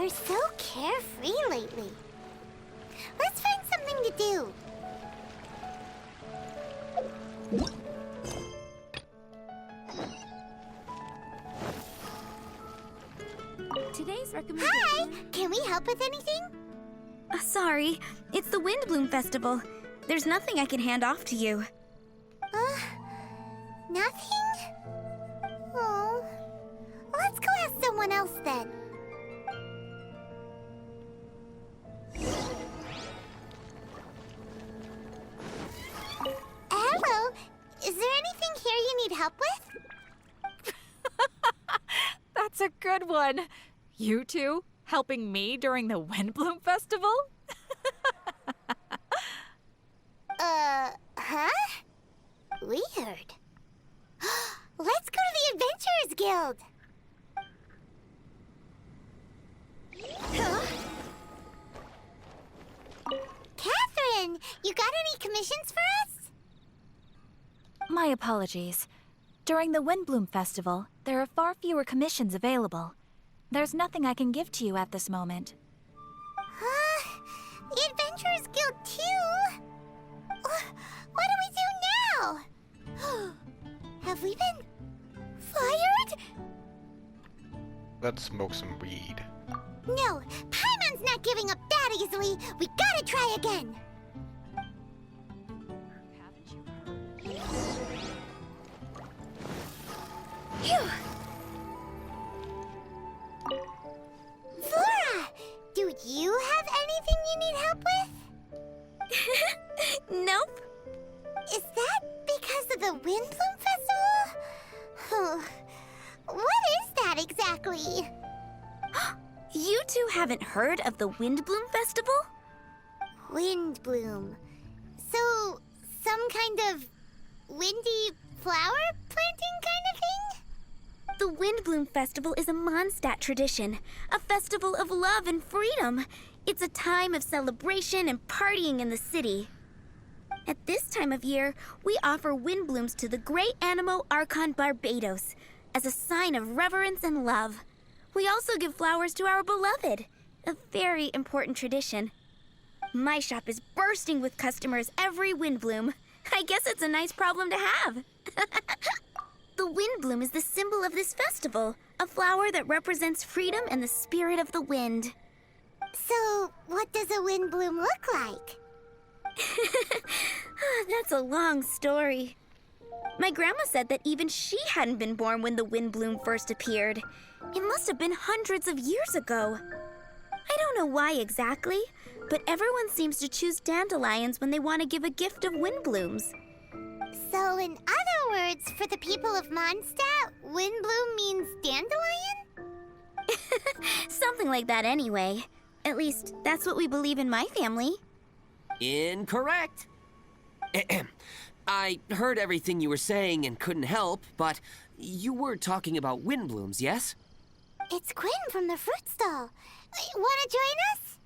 We're so carefree lately. Let's find something to do. Today's recommendation... Hi! Can we help with anything? Sorry, it's the Windblume Festival. There's nothing I can hand off to you. Nothing? Oh. Let's go ask someone else then. Hello. Is there anything here you need help with? That's a good one. You two helping me during the Windblume Festival? Huh? Weird. Let's go to the Adventurers Guild. Catherine, you got any commissions for us? My apologies. During the Windblume Festival, there are far fewer commissions available. There's nothing I can give to you at this moment. The Adventurers Guild too? What do we do now? Have we been fired? Let's smoke some weed. No, Paimon's not giving up that easily. We gotta try again. Phew. Flora, do you have anything you need help with? Nope. Is that because of the Windblume Festival? What is that exactly? You two haven't heard of the Windblume Festival? Windblume. So, some kind of windy flower planting kind of thing? The Windblume Festival is a Mondstadt tradition, a festival of love and freedom. It's a time of celebration and partying in the city. At this time of year, we offer windblooms to the great Animo Archon Barbados as a sign of reverence and love. We also give flowers to our beloved, a very important tradition. My shop is bursting with customers every Windblume. I guess it's a nice problem to have. The Windblume is the symbol of this festival, a flower that represents freedom and the spirit of the wind. So, what does a windbloom look like? That's a long story. My grandma said that even she hadn't been born when the Windblume first appeared. It must have been hundreds of years ago. I don't know why exactly, but everyone seems to choose dandelions when they want to give a gift of windblooms. So, in other words, for the people of Mondstadt, windbloom means dandelion? Something like that anyway. At least, that's what we believe in my family. Incorrect. I heard everything you were saying and couldn't help, but you were talking about windblooms, yes? It's Quinn from the fruit stall. Wanna join us?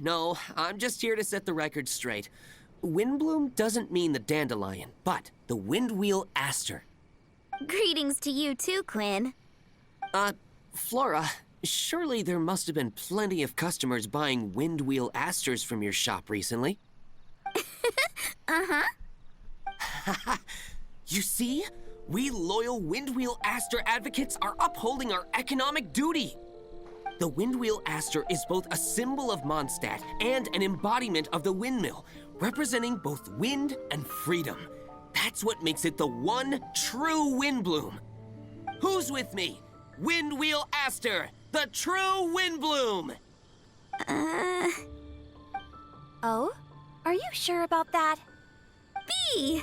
No, I'm just here to set the record straight. Windbloom doesn't mean the dandelion, but the windwheel aster. Greetings to you too, Quinn. Flora, surely there must have been plenty of customers buying windwheel asters from your shop recently. Uh-huh. You see? We loyal windwheel aster advocates are upholding our economic duty. The windwheel aster is both a symbol of Mondstadt and an embodiment of the windmill, representing both wind and freedom. That's what makes it the one true windbloom. Who's with me? Windwheel aster, the true windbloom! Oh? Are you sure about that? Bee!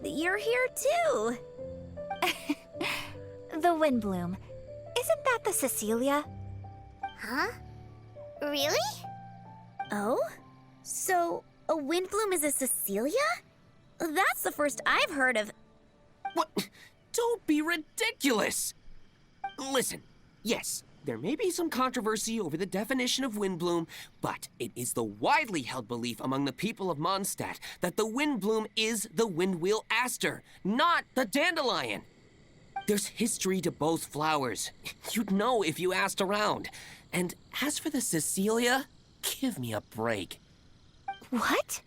You're here too. The Windblume. Isn't that the Cecilia? Huh? Really? Oh? So, a windbloom is a Cecilia? That's the first I've heard of. What? Don't be ridiculous! Listen, yes, there may be some controversy over the definition of windbloom, but it is the widely held belief among the people of Mondstadt that the windbloom is the windwheel aster, not the dandelion. There's history to both flowers. You'd know if you asked around. And as for the Cecilia, give me a break. What?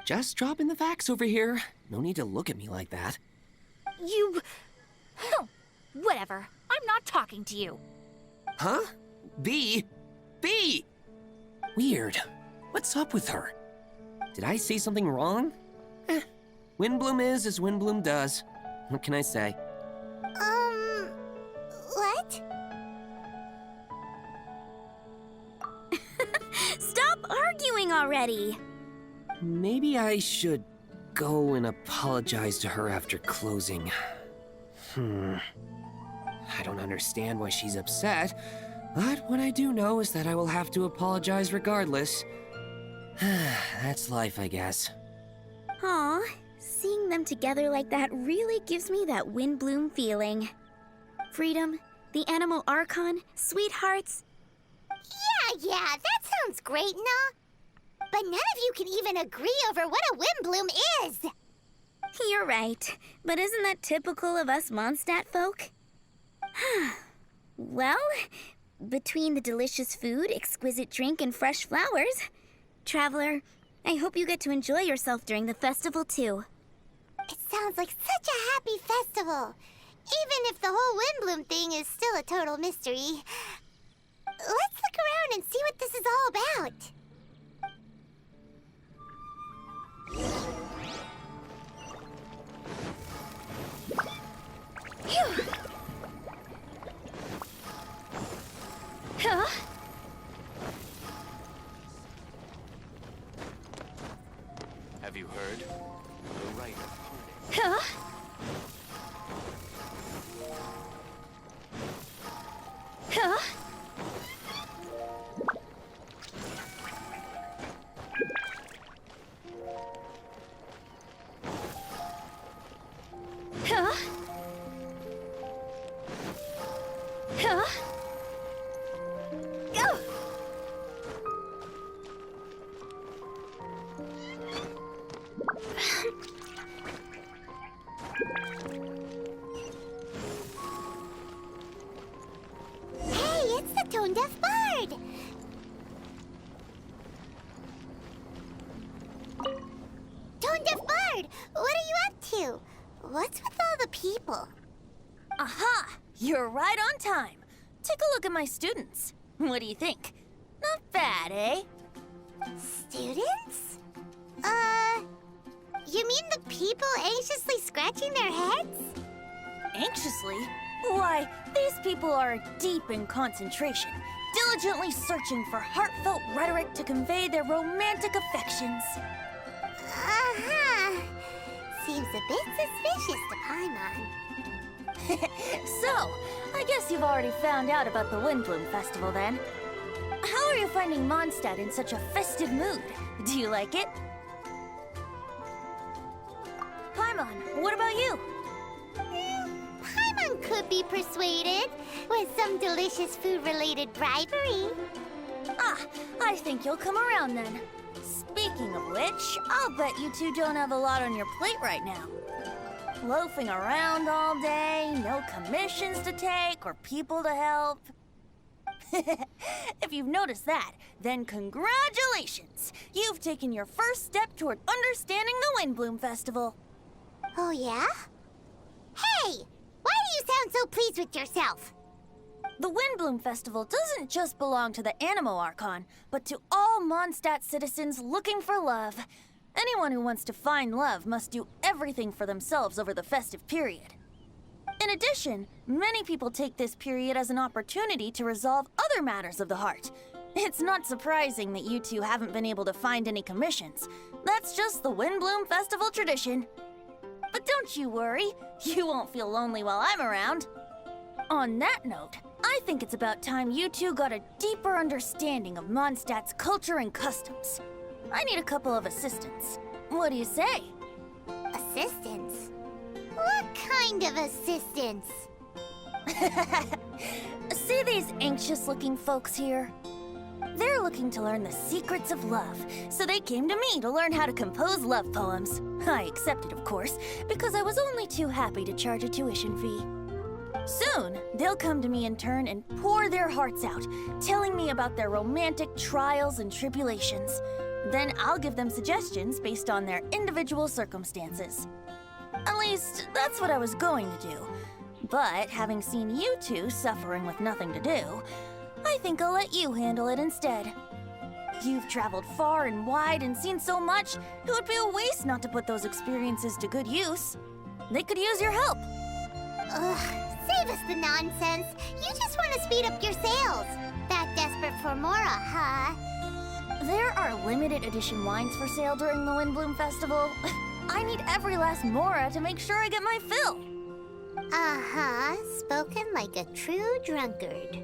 Just dropping the facts over here. No need to look at me like that. You... Whatever. I'm not talking to you. Huh? B? Weird. What's up with her? Did I say something wrong? Windblume is as Windblume does. What can I say? What? Stop arguing already! Maybe I should go and apologize to her after closing. I don't understand why she's upset, but what I do know is that I will have to apologize regardless. That's life, I guess. Aw, seeing them together like that really gives me that Windblume feeling. Freedom, the Animal Archon, sweethearts. Yeah, that sounds great and all. But none of you can even agree over what a Windblume is. You're right, but isn't that typical of us Mondstadt folk? Well, between the delicious food, exquisite drink, and fresh flowers, Traveler, I hope you get to enjoy yourself during the festival too. It sounds like such a happy festival. Even if the whole Windblume thing is still a total mystery. Let's look around and see what this is all about. Phew. Huh? Have you heard? The rite of parting. Huh? Huh? Huh? Huh? Go! Hey, it's the tone-deaf bard! Tone-deaf bard, what are you up to? What's with all the people? Aha! You're right on time. Take a look at my students. What do you think? Not bad, eh? Students? You mean the people anxiously scratching their heads? Anxiously? Why, these people are deep in concentration, diligently searching for heartfelt rhetoric to convey their romantic affections. Uh-huh. Seems a bit suspicious to Paimon. So, I guess you've already found out about the Windblume Festival then. How are you finding Mondstadt in such a festive mood? Do you like it? Paimon, what about you? Paimon could be persuaded with some delicious food-related bribery. Ah, I think you'll come around then. Speaking of which, I'll bet you two don't have a lot on your plate right now. Loafing around all day, no commissions to take or people to help. If you've noticed that, then congratulations! You've taken your first step toward understanding the Windblume Festival. Oh, yeah? Hey! Why do you sound so pleased with yourself? The Windblume Festival doesn't just belong to the Animo Archon, but to all Mondstadt citizens looking for love. Anyone who wants to find love must do everything for themselves over the festive period. In addition, many people take this period as an opportunity to resolve other matters of the heart. It's not surprising that you two haven't been able to find any commissions. That's just the Windblume Festival tradition. But don't you worry, you won't feel lonely while I'm around. On that note, I think it's about time you two got a deeper understanding of Mondstadt's culture and customs. I need a couple of assistants. What do you say? Assistance? What kind of assistance? See these anxious-looking folks here? They're looking to learn the secrets of love, so they came to me to learn how to compose love poems. I accepted, of course, because I was only too happy to charge a tuition fee. Soon, they'll come to me in turn and pour their hearts out, telling me about their romantic trials and tribulations. Then I'll give them suggestions based on their individual circumstances. At least, that's what I was going to do. But having seen you two suffering with nothing to do, I think I'll let you handle it instead. You've traveled far and wide and seen so much, it would be a waste not to put those experiences to good use. They could use your help. Ugh, save us the nonsense. You just want to speed up your sales. That desperate for Mora, huh? There are limited edition wines for sale during the Windblume Festival. I need every last Mora to make sure I get my fill. Uh-huh, spoken like a true drunkard.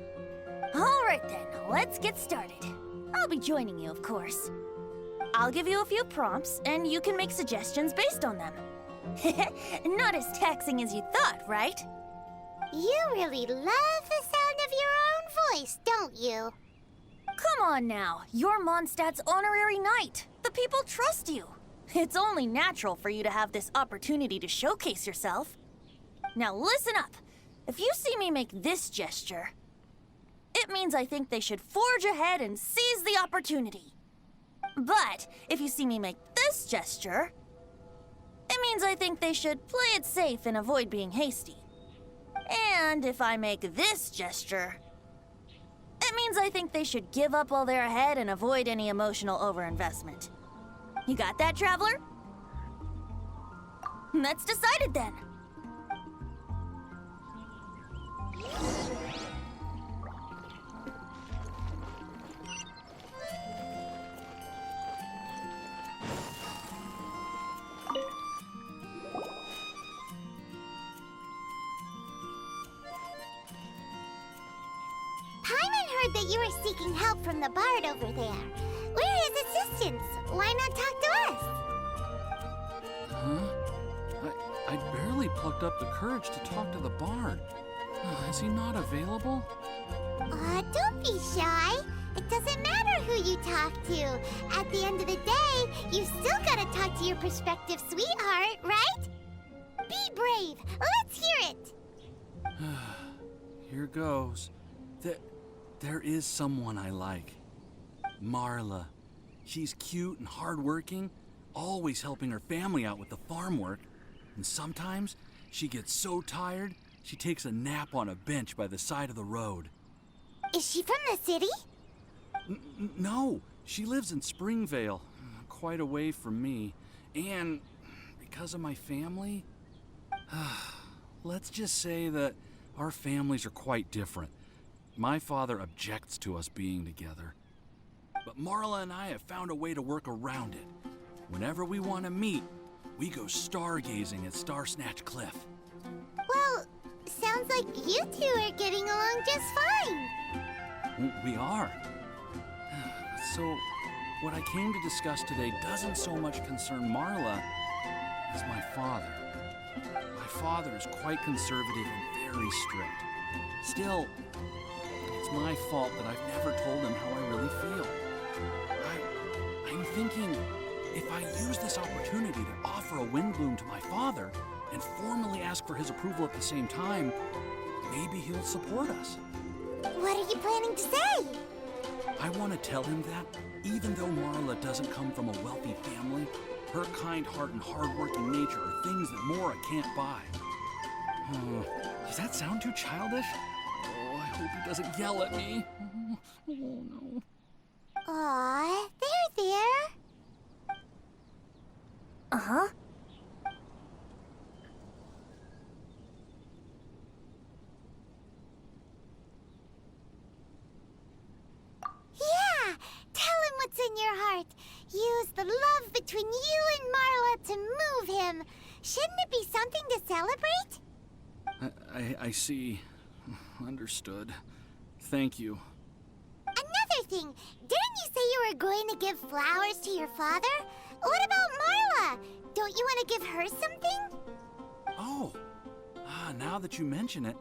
All right then, let's get started. I'll be joining you, of course. I'll give you a few prompts, and you can make suggestions based on them. Not as taxing as you thought, right? You really love the sound of your own voice, don't you? Come on now, you're Mondstadt's honorary knight. The people trust you. It's only natural for you to have this opportunity to showcase yourself. Now listen up. If you see me make this gesture, it means I think they should forge ahead and seize the opportunity. But if you see me make this gesture, it means I think they should play it safe and avoid being hasty. And if I make this gesture, it means I think they should give up while they're ahead and avoid any emotional overinvestment. You got that, Traveler? That's decided then. Paimon heard that you were seeking help from the bard over there. We're his assistants. Why not talk to us? Huh? I barely plucked up the courage to talk to the bard. Is he not available? Don't be shy. It doesn't matter who you talk to. At the end of the day, you still gotta talk to your prospective sweetheart, right? Be brave. Let's hear it. Here goes. There is someone I like. Marla. She's cute and hardworking, always helping her family out with the farm work. And sometimes she gets so tired, she takes a nap on a bench by the side of the road. Is she from the city? No, she lives in Springvale, quite away from me. And because of my family, let's just say that our families are quite different. My father objects to us being together. But Marla and I have found a way to work around it. Whenever we want to meet, we go stargazing at Star Snatch Cliff. Well, sounds like you two are getting along just fine. We are. So, what I came to discuss today doesn't so much concern Marla as my father. My father is quite conservative and very strict. Still, it's my fault that I've never told him how I really feel. I'm thinking, if I use this opportunity to offer a Windblume to my father and formally ask for his approval at the same time, maybe he'll support us. What are you planning to say? I want to tell him that, even though Marla doesn't come from a wealthy family, her kind heart and hardworking nature are things that Mora can't buy. Does that sound too childish? Oh, I hope he doesn't yell at me. Oh, no. Aw, there. Uh-huh. Yeah, tell him what's in your heart. Use the love between you and Marla to move him. Shouldn't it be something to celebrate? I see. Understood. Thank you. Another thing, didn't you say you were going to give flowers to your father? What about Marla? Don't you want to give her something? Oh, now that you mention it,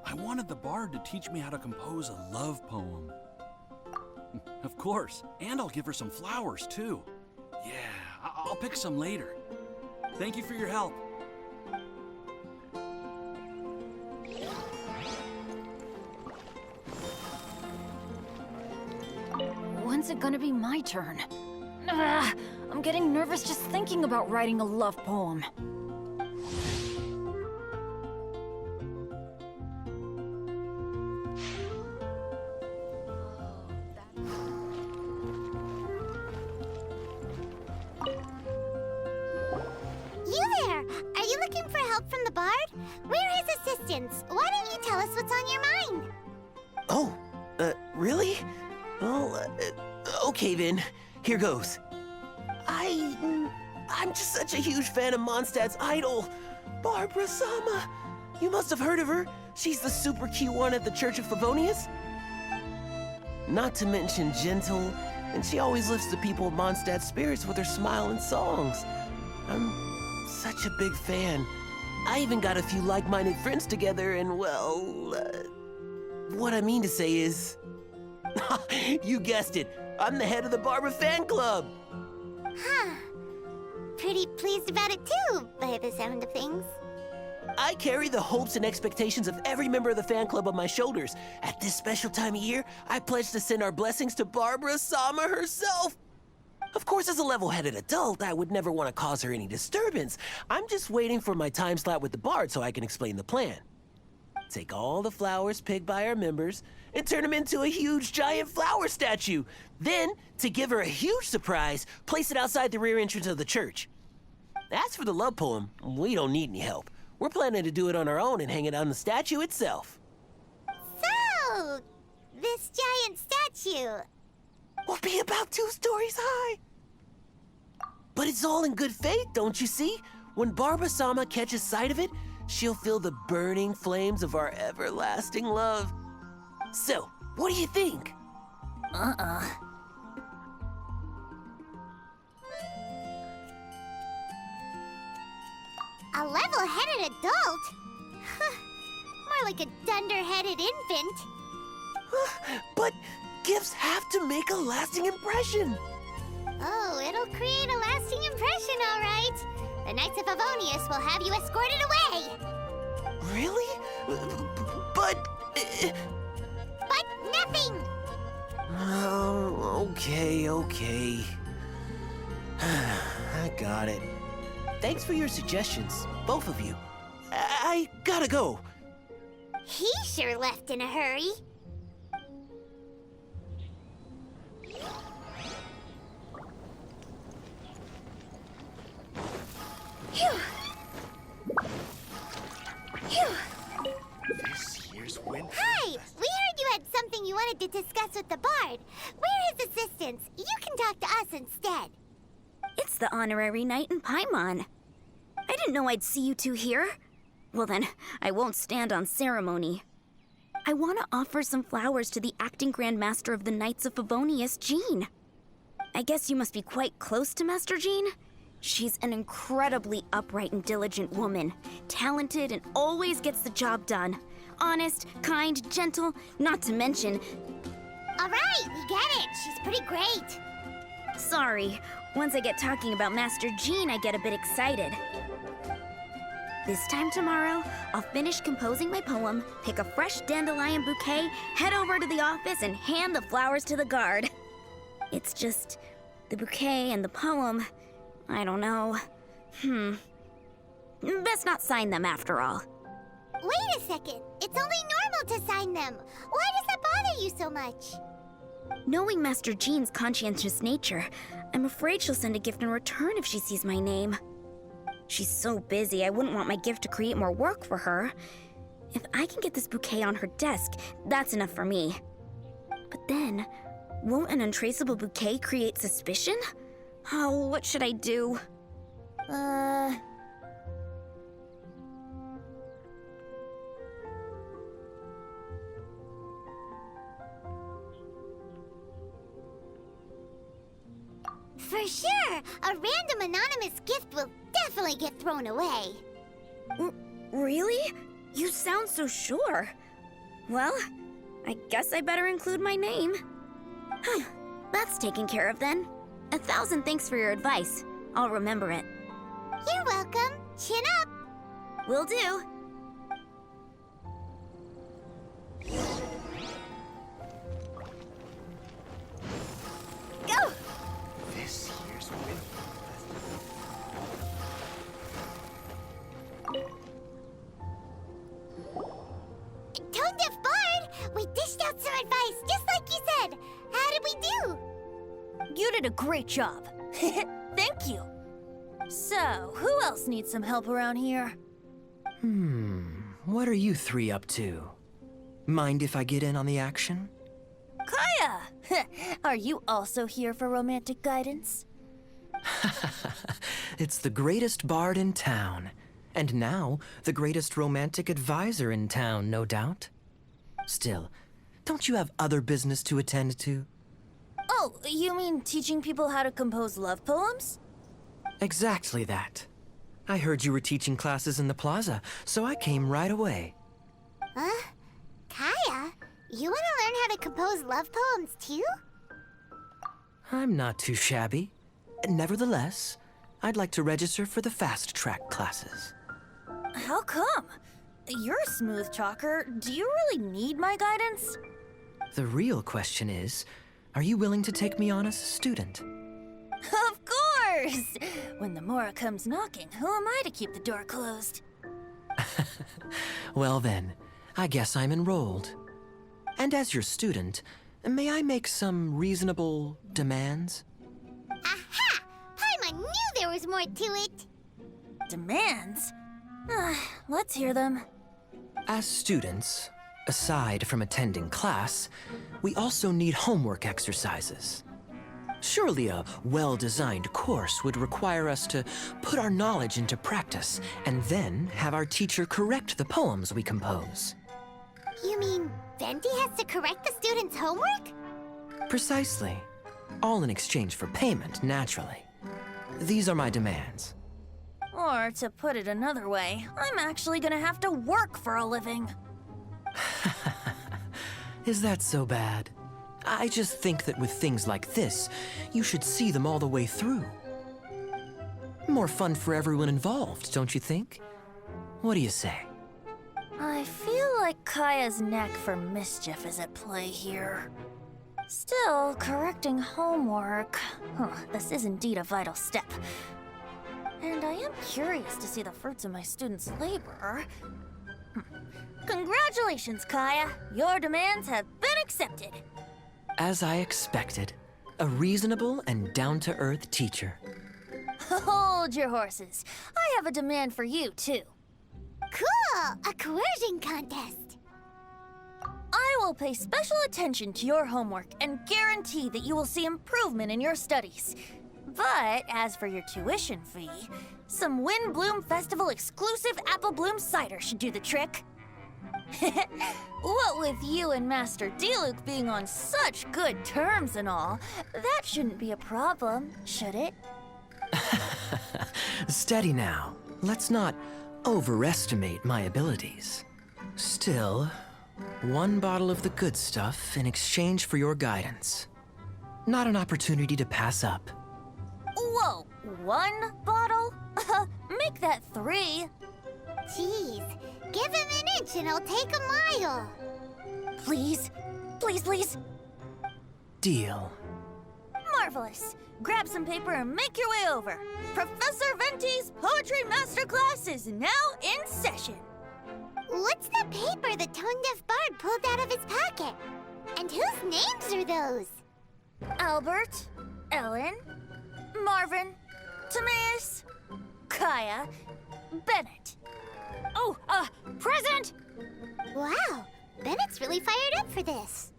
I wanted the bard to teach me how to compose a love poem. Of course, and I'll give her some flowers too. Yeah, I'll pick some later. Thank you for your help. is it gonna be my turn? Ugh, I'm getting nervous just thinking about writing a love poem. You there! Are you looking for help from the bard? We're his assistants. Why don't you tell us what's on your mind? Oh, really? Well, okay then. Here goes. I'm just such a huge fan of Mondstadt's idol, Barbara Sama. You must have heard of her. She's the super cute one at the Church of Favonius. Not to mention gentle, and she always lifts the people of Mondstadt's spirits with her smile and songs. I'm such a big fan. I even got a few like-minded friends together, and well, what I mean to say is, you guessed it. I'm the head of the Barbara fan club. Huh. Pretty pleased about it too, by the sound of things. I carry the hopes and expectations of every member of the fan club on my shoulders. At this special time of year, I pledge to send our blessings to Barbara Sama herself. Of course, as a level-headed adult, I would never want to cause her any disturbance. I'm just waiting for my time slot with the bard so I can explain the plan. Take all the flowers picked by our members and turn them into a huge giant flower statue. Then, to give her a huge surprise, place it outside the rear entrance of the church. As for the love poem, we don't need any help. We're planning to do it on our own and hang it on the statue itself. So, this giant statue. Will be about 2 stories high. But it's all in good faith, don't you see? When Barbara Sama catches sight of it, she'll feel the burning flames of our everlasting love. So, what do you think? A level-headed adult? More like a dunder-headed infant. But gifts have to make a lasting impression. Oh, it'll create a lasting impression, all right. The Knights of Favonius will have you escorted away. Really? But... But nothing! Oh, okay. I got it. Thanks for your suggestions, both of you. I gotta go. He sure left in a hurry. This year's Wind. Hi! We heard you had something you wanted to discuss with the bard. We're his assistants. You can talk to us instead. It's the honorary knight in Paimon. I didn't know I'd see you two here. Well then, I won't stand on ceremony. I want to offer some flowers to the acting Grand Master of the Knights of Favonius, Jean. I guess you must be quite close to Master Jean? She's an incredibly upright and diligent woman, talented and always gets the job done. Honest, kind, gentle, not to mention... All right, we get it. She's pretty great. Sorry, once I get talking about Master Jean, I get a bit excited. This time tomorrow, I'll finish composing my poem, pick a fresh dandelion bouquet, head over to the office, and hand the flowers to the guard. It's just the bouquet and the poem, I don't know. Best not sign them after all. Wait a second. It's only normal to sign them. Why does that bother you so much? Knowing Master Jean's conscientious nature, I'm afraid she'll send a gift in return if she sees my name. She's so busy, I wouldn't want my gift to create more work for her. If I can get this bouquet on her desk, that's enough for me. But then, won't an untraceable bouquet create suspicion? Oh, what should I do? For sure, a random anonymous gift will definitely get thrown away. Really? You sound so sure. Well, I guess I better include my name. That's taken care of then. 1,000 thanks for your advice. I'll remember it. You're welcome. Chin up. Will do. need some advice, just like you said. How did we do? You did a great job. Thank you. So, who else needs some help around here? What are you three up to? Mind if I get in on the action? Kaya! Are you also here for romantic guidance? It's the greatest bard in town. And now, the greatest romantic advisor in town, no doubt. Still, don't you have other business to attend to? Oh, you mean teaching people how to compose love poems? Exactly that. I heard you were teaching classes in the plaza, so I came right away. Huh? Kaya, you want to learn how to compose love poems too? I'm not too shabby. Nevertheless, I'd like to register for the fast-track classes. How come? You're a smooth talker. Do you really need my guidance? The real question is, are you willing to take me on as a student? Of course! When the Mora comes knocking, who am I to keep the door closed? Well then, I guess I'm enrolled. And as your student, may I make some reasonable demands? Aha! Paimon knew there was more to it! Demands? Let's hear them. As students, aside from attending class, we also need homework exercises. Surely a well-designed course would require us to put our knowledge into practice and then have our teacher correct the poems we compose. You mean Venti has to correct the students' homework? Precisely. All in exchange for payment, naturally. These are my demands. Or, to put it another way, I'm actually gonna have to work for a living. Is that so bad? I just think that with things like this, you should see them all the way through. More fun for everyone involved, don't you think? What do you say? I feel like Kaya's knack for mischief is at play here. Still, correcting homework. This is indeed a vital step. And I am curious to see the fruits of my students' labor. Congratulations, Kaya! Your demands have been accepted. As I expected, a reasonable and down-to-earth teacher. Hold your horses. I have a demand for you, too. Cool! A coercion contest! I will pay special attention to your homework and guarantee that you will see improvement in your studies. But as for your tuition fee, some Windblume Festival exclusive apple bloom cider should do the trick. What with you and Master Diluc being on such good terms and all, that shouldn't be a problem, should it? Steady now. Let's not overestimate my abilities. Still, one bottle of the good stuff in exchange for your guidance. Not an opportunity to pass up. Whoa, one bottle? Make that 3. Jeez, give him an inch and I'll take a mile. Please, please, please. Deal. Marvelous. Grab some paper and make your way over. Professor Venti's Poetry Masterclass is now in session. What's the paper the tone-deaf bard pulled out of his pocket? And whose names are those? Albert, Ellen, Marvin, Timaeus, Kaya, Bennett. Oh, present! Wow, Bennett's really fired up for this.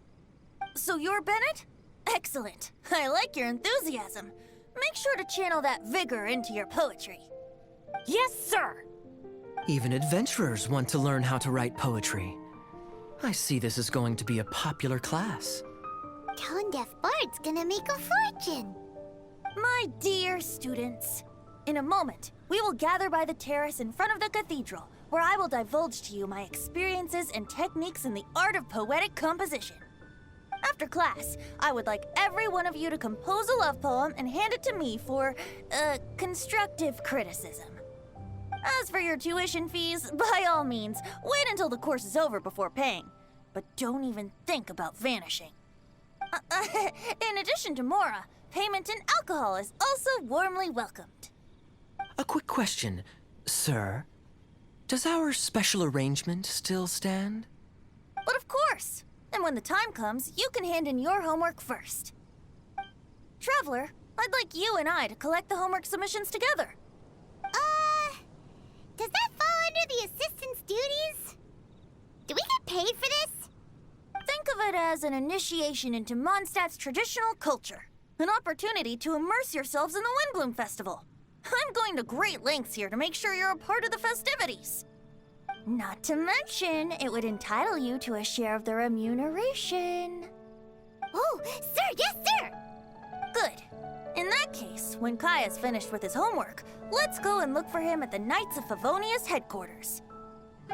So you're Bennett? Excellent. I like your enthusiasm. Make sure to channel that vigor into your poetry. Yes, sir! Even adventurers want to learn how to write poetry. I see this is going to be a popular class. Tone-deaf bard's gonna make a fortune. My dear students, in a moment, we will gather by the terrace in front of the cathedral, where I will divulge to you my experiences and techniques in the art of poetic composition. After class, I would like every one of you to compose a love poem and hand it to me for, constructive criticism. As for your tuition fees, by all means, wait until the course is over before paying. But don't even think about vanishing. In addition to Mora, payment in alcohol is also warmly welcomed. A quick question, sir. Does our special arrangement still stand? But of course, And when the time comes, you can hand in your homework first. Traveler, I'd like you and I to collect the homework submissions together. Does that fall under the assistant's duties? Do we get paid for this? Think of it as an initiation into Mondstadt's traditional culture. An opportunity to immerse yourselves in the Windblume Festival. I'm going to great lengths here to make sure you're a part of the festivities. Not to mention, it would entitle you to a share of the remuneration. Oh, sir, yes, sir! Good. In that case, when Kaya's finished with his homework, let's go and look for him at the Knights of Favonius headquarters.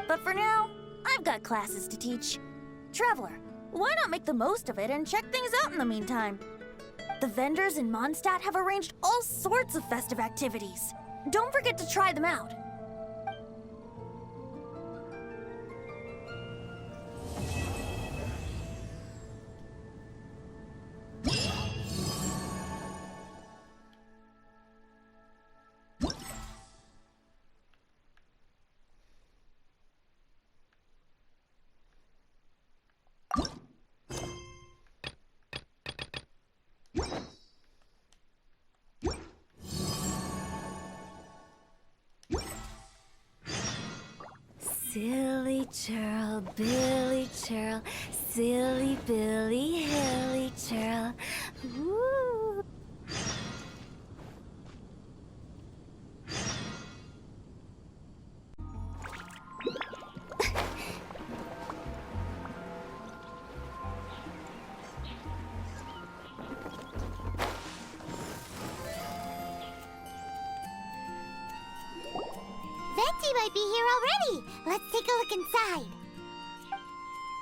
But for now, I've got classes to teach. Traveler, why not make the most of it and check things out in the meantime? The vendors in Mondstadt have arranged all sorts of festive activities. Don't forget to try them out. Silly churl, Billy churl, silly Billy, hilly churl. Woo! Venti might be here already. Let's take a look inside.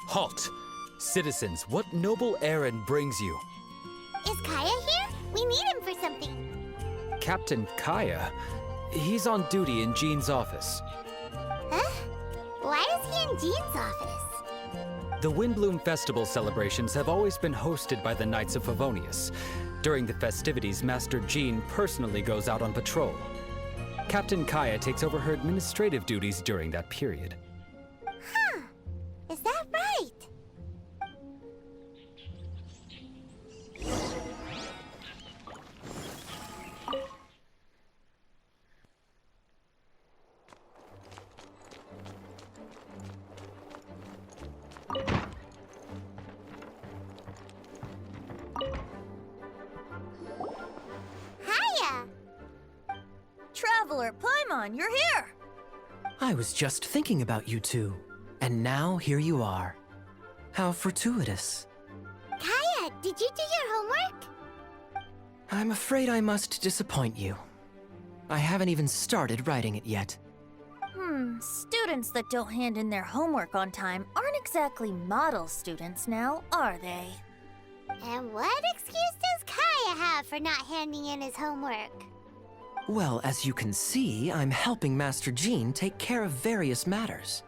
Halt! Citizens, what noble errand brings you? Is Kaya here? We need him for something. Captain Kaya? He's on duty in Jean's office. Huh? Why is he in Jean's office? The Windblume Festival celebrations have always been hosted by the Knights of Favonius. During the festivities, Master Jean personally goes out on patrol. Captain Kaya takes over her administrative duties during that period. Huh. Is that right? Hiya! Traveler, Paimon, you're here! I was just thinking about you two, and now here you are. How fortuitous. Kaya, did you do your homework? I'm afraid I must disappoint you. I haven't even started writing it yet. Students that don't hand in their homework on time aren't exactly model students now, are they? And what excuse does Kaya have for not handing in his homework? Well, as you can see, I'm helping Master Jean take care of various matters.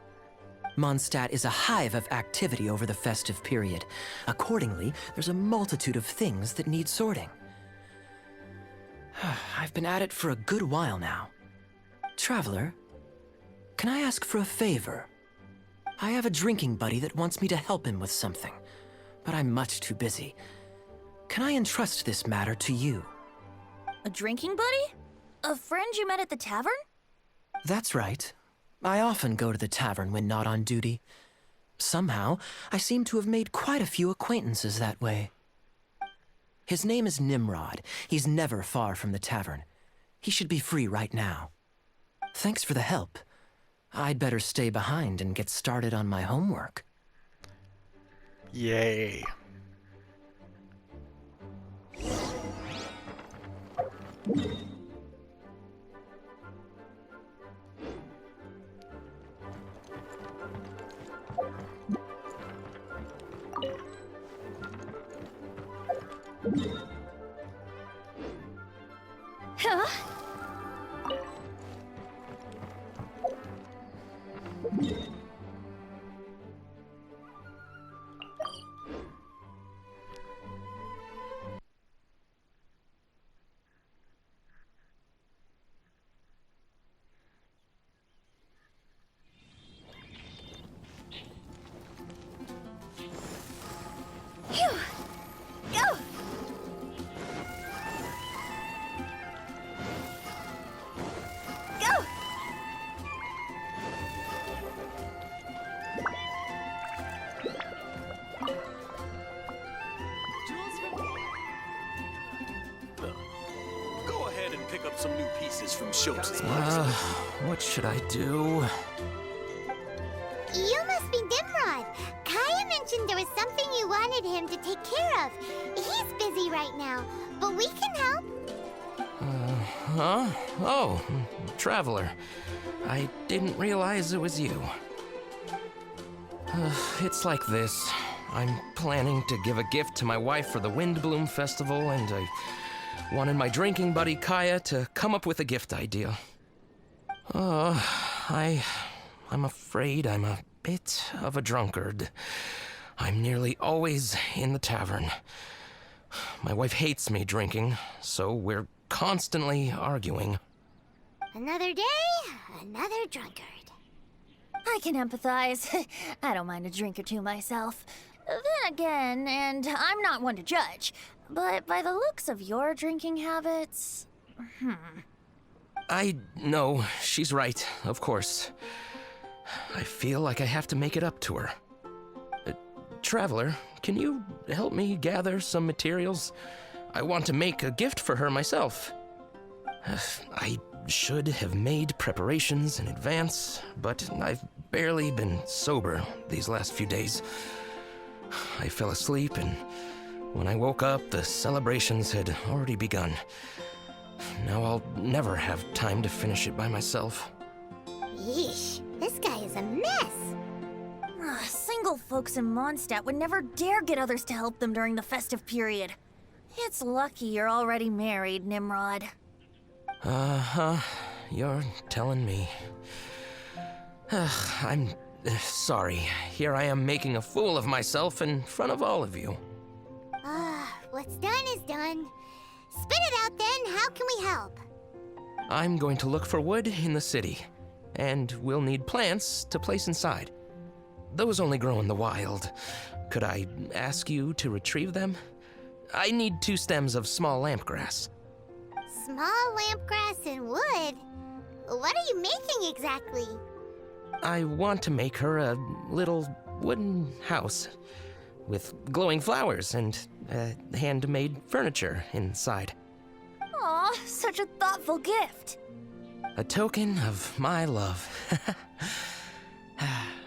Mondstadt is a hive of activity over the festive period. Accordingly, there's a multitude of things that need sorting. I've been at it for a good while now. Traveler, can I ask for a favor? I have a drinking buddy that wants me to help him with something, but I'm much too busy. Can I entrust this matter to you? A drinking buddy? A friend you met at the tavern? That's right. I often go to the tavern when not on duty. Somehow, I seem to have made quite a few acquaintances that way. His name is Nimrod. He's never far from the tavern. He should be free right now. Thanks for the help. I'd better stay behind and get started on my homework. Yay. Huh? some new pieces from Shopes' What should I do? You must be Nimrod. Kaya mentioned there was something you wanted him to take care of. He's busy right now, but we can help. Huh? Oh, Traveler. I didn't realize it was you. It's like this. I'm planning to give a gift to my wife for the Windblume Festival, and I wanted my drinking buddy Kaya to come up with a gift idea. I'm afraid I'm a bit of a drunkard. I'm nearly always in the tavern. My wife hates me drinking, so we're constantly arguing. Another day, another drunkard. I can empathize. I don't mind a drink or two myself. Then again, and I'm not one to judge, but by the looks of your drinking habits... I know, she's right, of course. I feel like I have to make it up to her. Traveler, can you help me gather some materials? I want to make a gift for her myself. I should have made preparations in advance, but I've barely been sober these last few days. I fell asleep, and when I woke up, the celebrations had already begun. Now I'll never have time to finish it by myself. Yeesh, this guy is a mess. Single folks in Mondstadt would never dare get others to help them during the festive period. It's lucky you're already married, Nimrod. You're telling me. I'm sorry. Here I am making a fool of myself in front of all of you. What's done is done. Spit it out then, how can we help? I'm going to look for wood in the city, and we'll need plants to place inside. Those only grow in the wild. Could I ask you to retrieve them? I need 2 stems of small lampgrass. Small lampgrass and wood? What are you making exactly? I want to make her a little wooden house with glowing flowers and handmade furniture inside. Aw, such a thoughtful gift. A token of my love.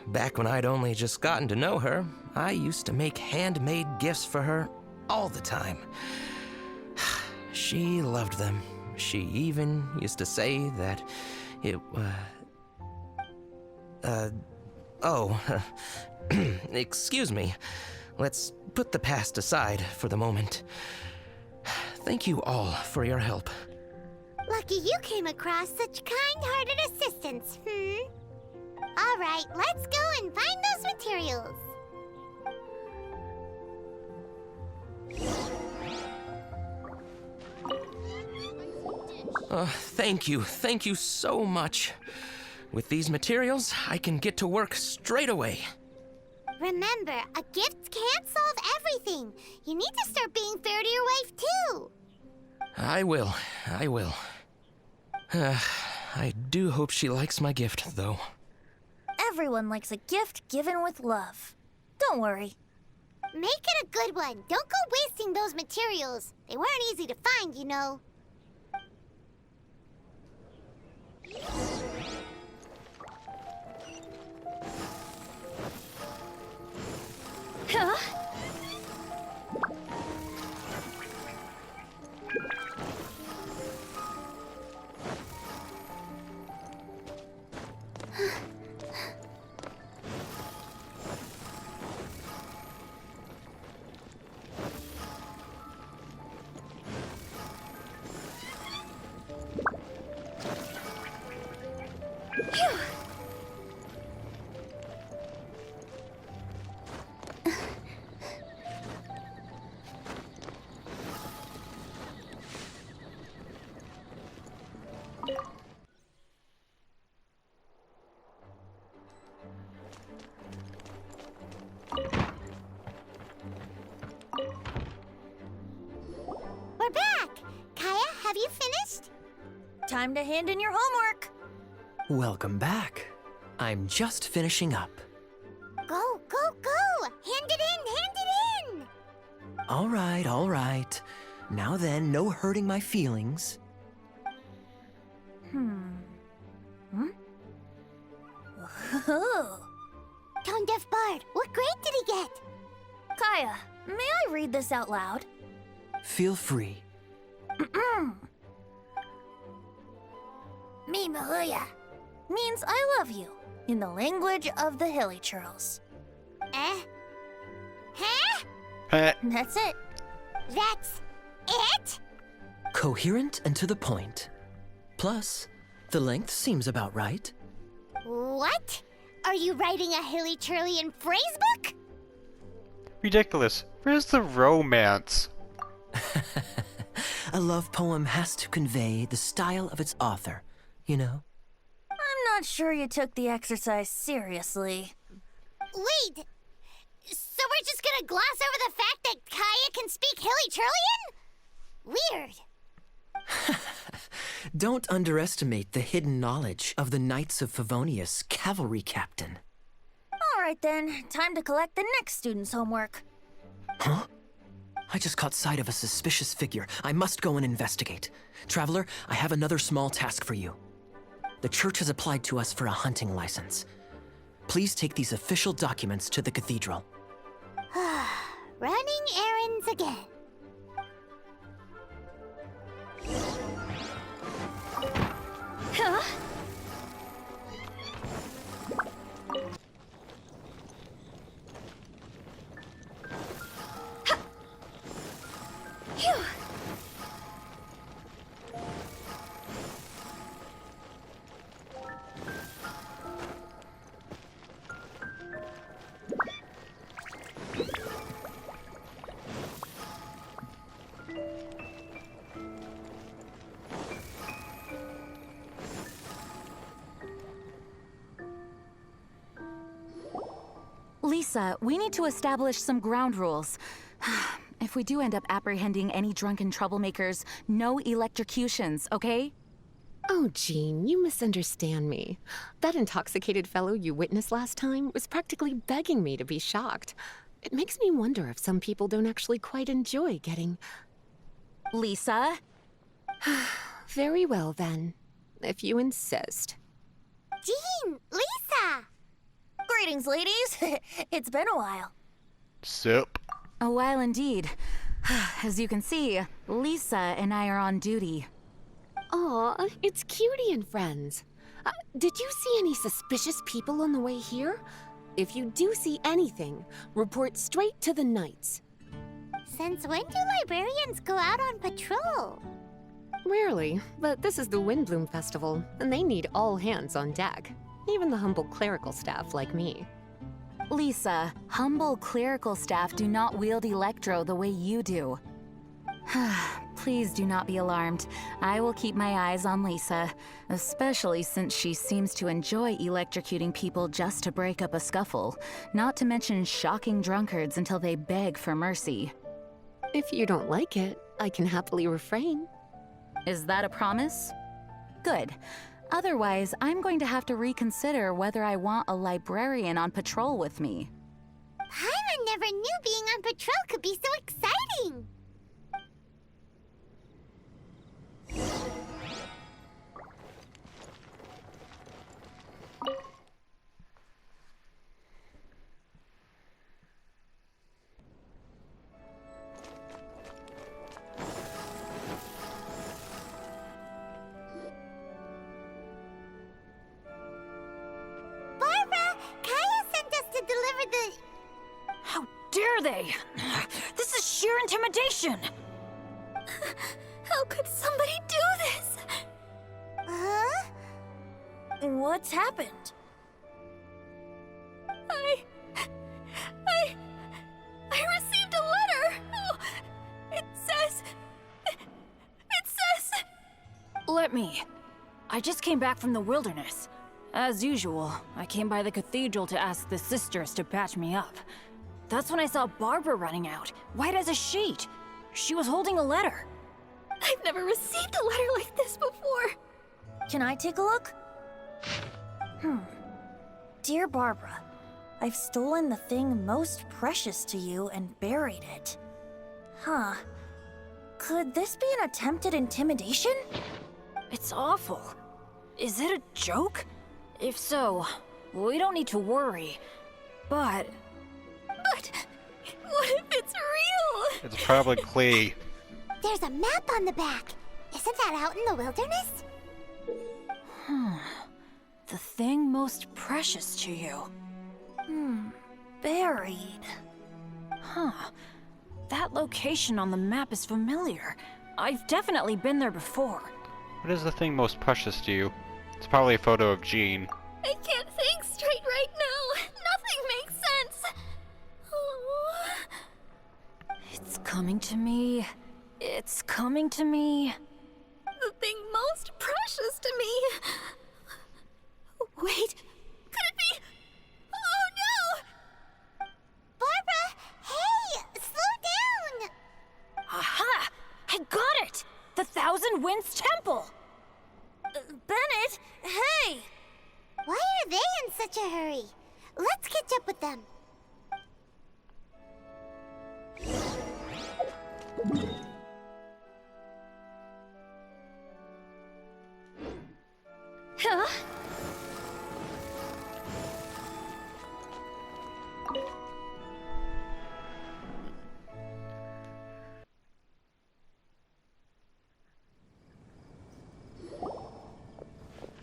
Back when I'd only just gotten to know her, I used to make handmade gifts for her all the time. She loved them. She even used to say that it, excuse me. Let's put the past aside for the moment. Thank you all for your help. Lucky you came across such kind-hearted assistants, All right, let's go and find those materials. Thank you so much. With these materials, I can get to work straight away. Remember, a gift can't solve everything. You need to start being fair to your wife, too. I will. I do hope she likes my gift, though. Everyone likes a gift given with love. Don't worry. Make it a good one. Don't go wasting those materials. They weren't easy to find, you know. Huh? We're back! Kaya, have you finished? Time to hand in your homework. Welcome back. I'm just finishing up. Go, go, go! Hand it in! All right. Now then, no hurting my feelings. Tone Deaf Bard, what grade did he get? Kaya, may I read this out loud? Feel free. miHoYo. Means I love you, in the language of the Hilly Churls. Eh? Huh? That's it. That's it? Coherent and to the point. Plus, the length seems about right. What? Are you writing a Hilly Churlian phrase book? Ridiculous. Where's the romance? A love poem has to convey the style of its author, you know? I'm not sure you took the exercise seriously. Wait! So we're just gonna gloss over the fact that Kaya can speak Hilly Churlian? Weird. Don't underestimate the hidden knowledge of the Knights of Favonius cavalry captain. All right then, time to collect the next student's homework. Huh? I just caught sight of a suspicious figure. I must go and investigate. Traveler, I have another small task for you. The church has applied to us for a hunting license. Please take these official documents to the cathedral. Running errands again. Huh? Phew. Lisa, we need to establish some ground rules. If we do end up apprehending any drunken troublemakers, no electrocutions, okay? Oh, Jean, you misunderstand me. That intoxicated fellow you witnessed last time was practically begging me to be shocked. It makes me wonder if some people don't actually quite enjoy getting... Lisa? Very well, then. If you insist. Jean! Lisa! Greetings, ladies. It's been a while. Sup? A while indeed. As you can see, Lisa and I are on duty. Aw, it's Cutie and friends. Did you see any suspicious people on the way here? If you do see anything, report straight to the Knights. Since when do librarians go out on patrol? Rarely, but this is the Windblume Festival, and they need all hands on deck. Even the humble clerical staff like me. Lisa, humble clerical staff do not wield Electro the way you do. Please do not be alarmed. I will keep my eyes on Lisa, especially since she seems to enjoy electrocuting people just to break up a scuffle, not to mention shocking drunkards until they beg for mercy. If you don't like it, I can happily refrain. Is that a promise? Good. Otherwise, I'm going to have to reconsider whether I want a librarian on patrol with me. Paimon never knew being on patrol could be so exciting! Deliver the... How dare they? This is sheer intimidation! How could somebody do this? Huh? What's happened? I received a letter! Oh, it says... Let me. I just came back from the wilderness. As usual, I came by the cathedral to ask the sisters to patch me up. That's when I saw Barbara running out, white as a sheet. She was holding a letter. I've never received a letter like this before. Can I take a look? Dear Barbara, I've stolen the thing most precious to you and buried it. Huh. Could this be an attempted intimidation? It's awful. Is it a joke? If so, we don't need to worry. But what if it's real? It's probably Klee. There's a map on the back. Isn't that out in the wilderness? The thing most precious to you. Buried. That location on the map is familiar. I've definitely been there before. What is the thing most precious to you? It's probably a photo of Jean. I can't think straight right now. Nothing makes sense. Oh. It's coming to me. It's coming to me. The thing most precious to me. Wait, could it be? Oh no! Barbara, hey, slow down! Aha! I got it! The Thousand Winds Temple! Bennett, hey! Why are they in such a hurry? Let's catch up with them. Huh?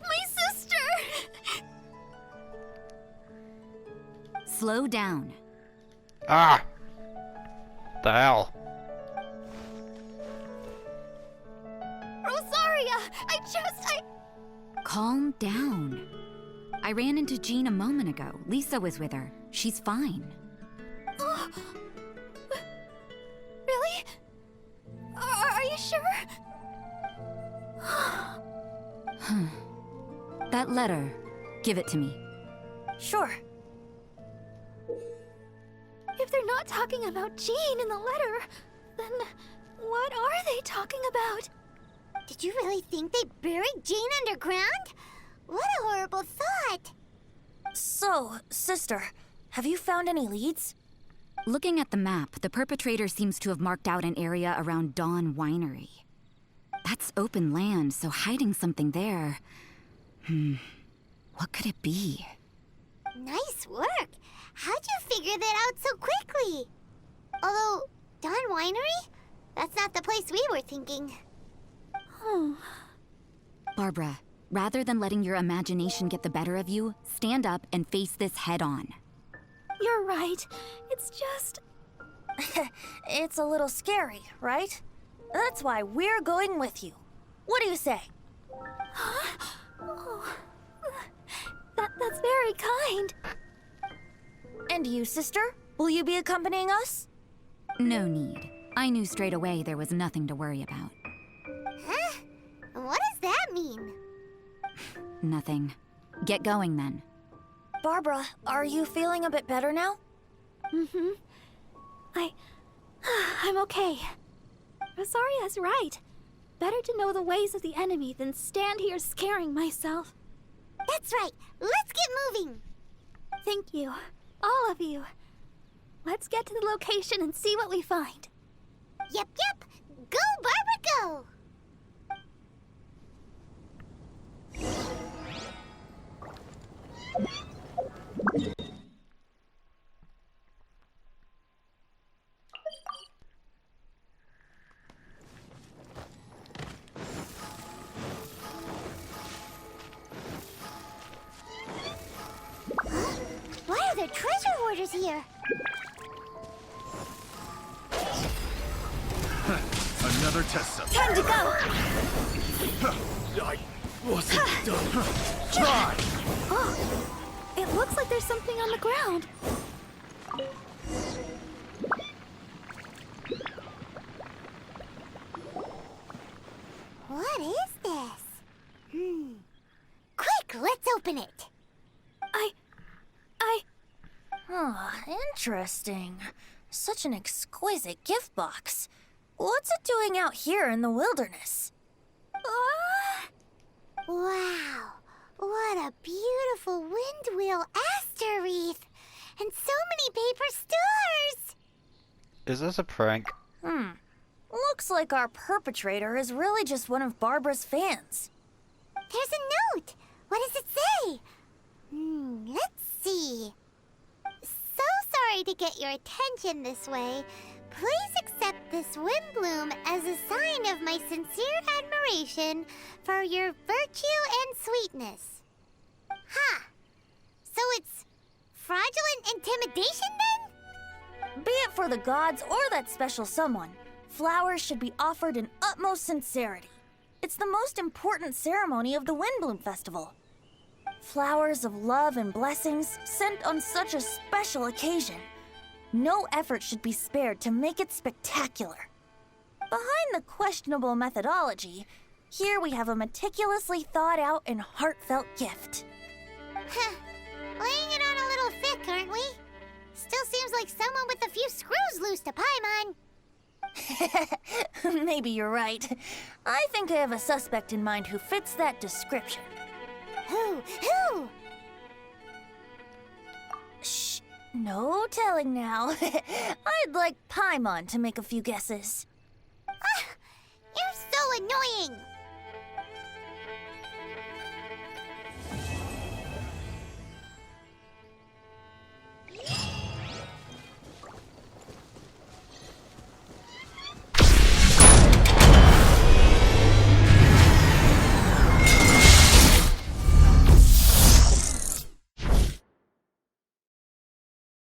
My sister! Slow down. Ah! The hell? Rosaria! Calm down. I ran into Jean a moment ago. Lisa was with her. She's fine. Oh. Really? Are you sure? That letter. Give it to me. Sure. If they're not talking about Jean in the letter, then what are they talking about? Did you really think they buried Jean underground? What a horrible thought! So, sister, have you found any leads? Looking at the map, the perpetrator seems to have marked out an area around Dawn Winery. That's open land, so hiding something there... What could it be? Nice work! How'd you figure that out so quickly? Although, Dawn Winery? That's not the place we were thinking. Barbara, rather than letting your imagination get the better of you, stand up and face this head on. You're right. It's just... It's a little scary, right? That's why we're going with you. What do you say? Oh, that's very kind. And you, sister? Will you be accompanying us? No need. I knew straight away there was nothing to worry about. Huh? What does that mean? Nothing. Get going then. Barbara, are you feeling a bit better now? Mm-hmm. I'm okay. Rosaria's right. Better to know the ways of the enemy than stand here scaring myself. That's right. Let's get moving. Thank you. All of you. Let's get to the location and see what we find. Yep. Go, Barbara, go! Why are there treasure hoarders here? Another test cell. Time to go! I wasn't done. Try! Oh, it looks like there's something on the ground. What is this? Quick, let's open it. Interesting. Such an exquisite gift box. What's it doing out here in the wilderness? Wow, what a beautiful windwheel aster wreath! And so many paper stars! Is this a prank? Looks like our perpetrator is really just one of Barbara's fans. There's a note! sorry to get your attention this way. Please accept this Windblume as a sign of my sincere admiration for your virtue and sweetness. Ha! So it's fraudulent intimidation then? Be it for the gods or that special someone, flowers should be offered in utmost sincerity. It's the most important ceremony of the Windblume Festival. Flowers of love and blessings sent on such a special occasion. No effort should be spared to make it spectacular. Behind the questionable methodology, here we have a meticulously thought out and heartfelt gift. Huh. Laying it on a little thick, aren't we? Still seems like someone with a few screws loose to Paimon. Maybe you're right. I think I have a suspect in mind who fits that description. Who? Shh. No telling now. I'd like Paimon to make a few guesses. You're so annoying!